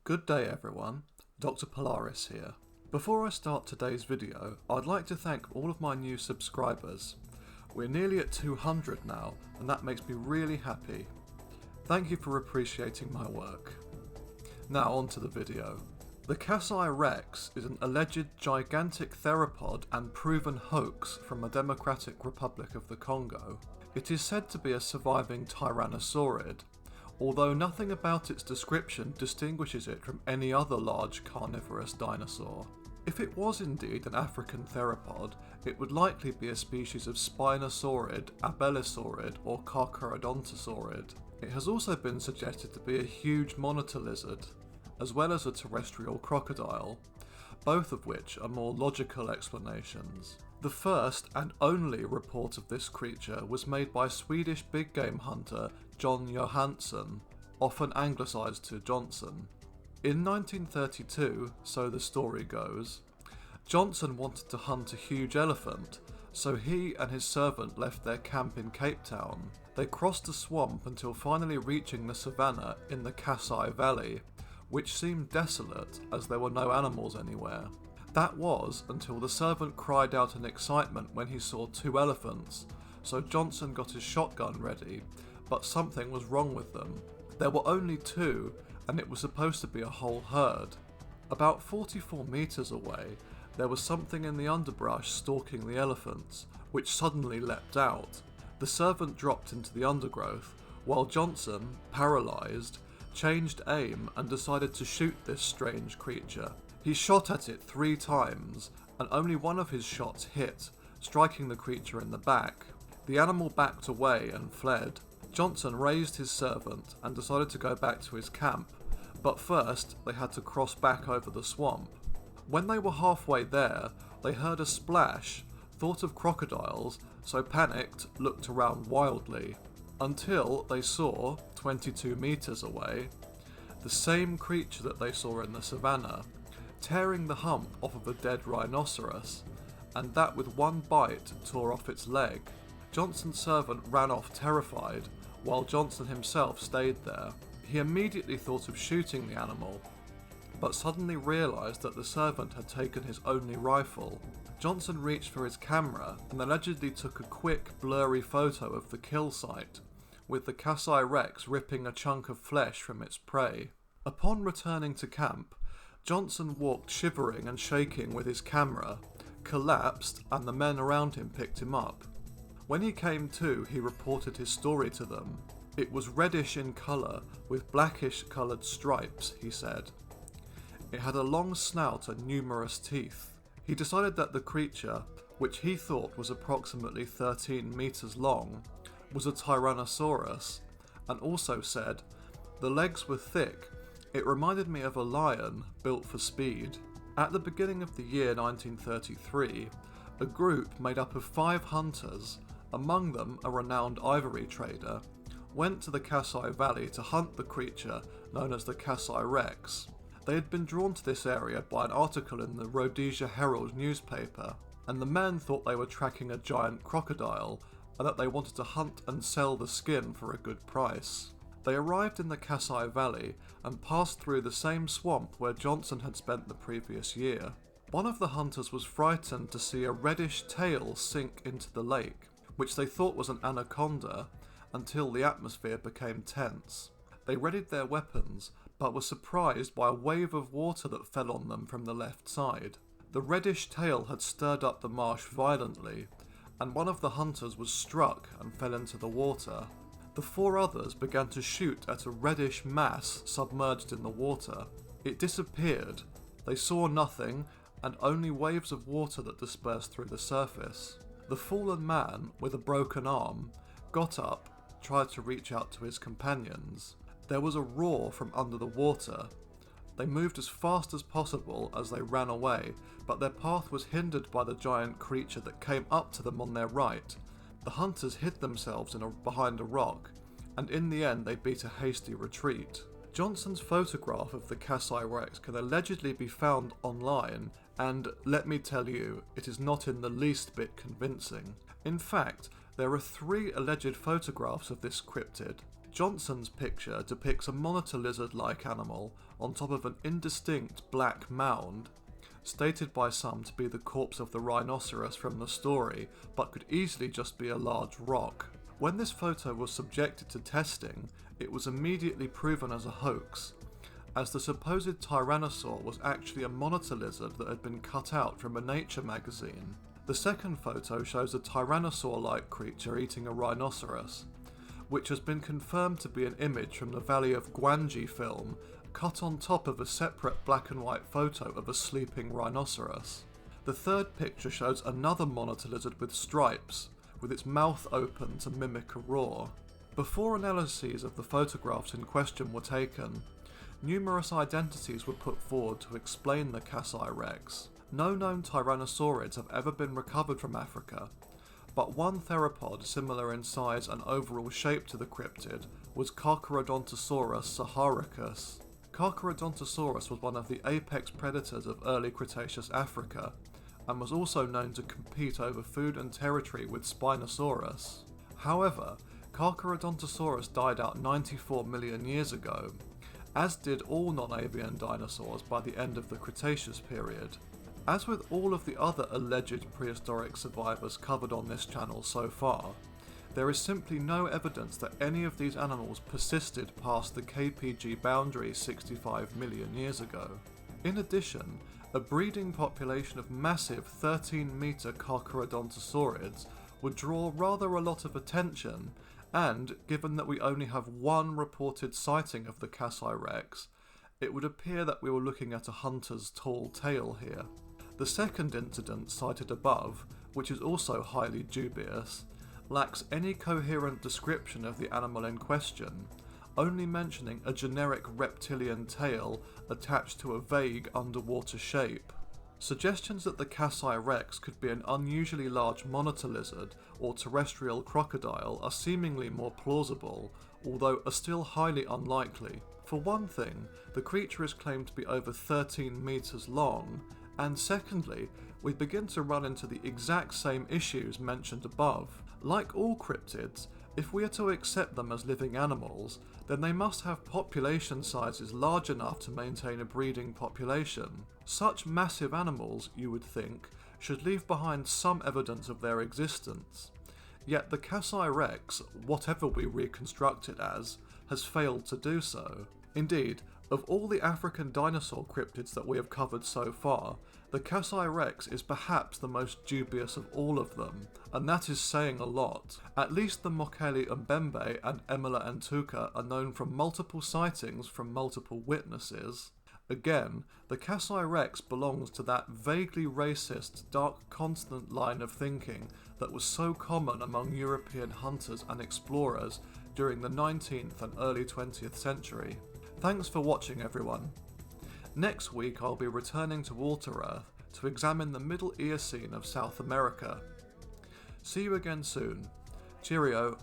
Good day everyone, Dr. Polaris here. Before I start today's video, I'd like to thank all of my new subscribers. We're nearly at 200 now, and that makes me really happy. Thank you for appreciating my work. Now on to the video. The Kasai Rex is an alleged gigantic theropod and proven hoax from the Democratic Republic of the Congo. It is said to be a surviving Tyrannosaurid, although nothing about its description distinguishes it from any other large carnivorous dinosaur. If it was indeed an African theropod, it would likely be a species of Spinosaurid, Abelisaurid, or Carcharodontosaurid. It has also been suggested to be a huge monitor lizard, as well as a terrestrial crocodile, both of which are more logical explanations. The first and only report of this creature was made by Swedish Big Game Hunter John Johansson, often anglicised to Johnson. In 1932, so the story goes, Johnson wanted to hunt a huge elephant, so he and his servant left their camp in Cape Town. They crossed a swamp until finally reaching the savannah in the Kasai Valley, which seemed desolate as there were no animals anywhere. That was until the servant cried out in excitement when he saw two elephants, so Johnson got his shotgun ready, but something was wrong with them. There were only two, and it was supposed to be a whole herd. About 44 metres away, there was something in the underbrush stalking the elephants, which suddenly leapt out. The servant dropped into the undergrowth, while Johnson, paralysed, changed aim and decided to shoot this strange creature. He shot at it 3 times, and only one of his shots hit, striking the creature in the back. The animal backed away and fled. Johnson raised his servant and decided to go back to his camp, but first they had to cross back over the swamp. When they were halfway there, they heard a splash, thought of crocodiles, so panicked, looked around wildly, until they saw, 22 metres away, the same creature that they saw in the savannah, tearing the hump off of a dead rhinoceros, and that with one bite tore off its leg. Johnson's servant ran off terrified, while Johnson himself stayed there. He immediately thought of shooting the animal, but suddenly realised that the servant had taken his only rifle. Johnson reached for his camera and allegedly took a quick, blurry photo of the kill site, with the Kasai Rex ripping a chunk of flesh from its prey. Upon returning to camp, Johnson walked shivering and shaking with his camera, collapsed, and the men around him picked him up. When he came to, he reported his story to them. It was reddish in colour, with blackish coloured stripes, he said. It had a long snout and numerous teeth. He decided that the creature, which he thought was approximately 13 metres long, was a Tyrannosaurus, and also said, "The legs were thick. It reminded me of a lion, built for speed." At the beginning of the year 1933, a group made up of 5 hunters, among them a renowned ivory trader, went to the Kasai Valley to hunt the creature known as the Kasai Rex. They had been drawn to this area by an article in the Rhodesia Herald newspaper, and the men thought they were tracking a giant crocodile, and that they wanted to hunt and sell the skin for a good price. They arrived in the Kasai Valley and passed through the same swamp where Johnson had spent the previous year. One of the hunters was frightened to see a reddish tail sink into the lake, which they thought was an anaconda, until the atmosphere became tense. They readied their weapons, but were surprised by a wave of water that fell on them from the left side. The reddish tail had stirred up the marsh violently, and one of the hunters was struck and fell into the water. The 4 others began to shoot at a reddish mass submerged in the water. It disappeared. They saw nothing, and only waves of water that dispersed through the surface. The fallen man, with a broken arm, got up, tried to reach out to his companions. There was a roar from under the water. They moved as fast as possible as they ran away, but their path was hindered by the giant creature that came up to them on their right. The hunters hid themselves behind a rock, and in the end they beat a hasty retreat. Johnson's photograph of the Kasai Rex can allegedly be found online, and let me tell you, it is not in the least bit convincing. In fact, there are 3 alleged photographs of this cryptid. Johnson's picture depicts a monitor lizard-like animal on top of an indistinct black mound, stated by some to be the corpse of the rhinoceros from the story, but could easily just be a large rock. When this photo was subjected to testing, it was immediately proven as a hoax, as the supposed Tyrannosaur was actually a monitor lizard that had been cut out from a nature magazine. The second photo shows a Tyrannosaur-like creature eating a rhinoceros, which has been confirmed to be an image from the Valley of Gwangi film, cut on top of a separate black and white photo of a sleeping rhinoceros. The third picture shows another monitor lizard with stripes, with its mouth open to mimic a roar. Before analyses of the photographs in question were taken, numerous identities were put forward to explain the Kasai Rex. No known tyrannosaurids have ever been recovered from Africa, but one theropod similar in size and overall shape to the cryptid was Carcharodontosaurus saharicus. Carcharodontosaurus was one of the apex predators of early Cretaceous Africa, and was also known to compete over food and territory with Spinosaurus. However, Carcharodontosaurus died out 94 million years ago, as did all non-avian dinosaurs by the end of the Cretaceous period. As with all of the other alleged prehistoric survivors covered on this channel so far, there is simply no evidence that any of these animals persisted past the KPG boundary 65 million years ago. In addition, a breeding population of massive 13-metre Carcharodontosaurids would draw rather a lot of attention, and given that we only have one reported sighting of the Kasai Rex, it would appear that we were looking at a hunter's tall tale here. The second incident cited above, which is also highly dubious, lacks any coherent description of the animal in question, only mentioning a generic reptilian tail attached to a vague underwater shape. Suggestions that the Kasai Rex could be an unusually large monitor lizard or terrestrial crocodile are seemingly more plausible, although are still highly unlikely. For one thing, the creature is claimed to be over 13 metres long, and secondly, we begin to run into the exact same issues mentioned above. Like all cryptids, if we are to accept them as living animals, then they must have population sizes large enough to maintain a breeding population. Such massive animals, you would think, should leave behind some evidence of their existence. Yet the Kasai Rex, whatever we reconstruct it as, has failed to do so. Indeed, of all the African dinosaur cryptids that we have covered so far, the Kasai Rex is perhaps the most dubious of all of them, and that is saying a lot. At least the Mokele Mbembe and Emila Ntuka are known from multiple sightings from multiple witnesses. Again, the Kasai Rex belongs to that vaguely racist, dark continent line of thinking that was so common among European hunters and explorers during the 19th and early 20th century. Thanks for watching, everyone. Next week I'll be returning to Water Earth to examine the Middle Eocene of South America. See you again soon. Cheerio.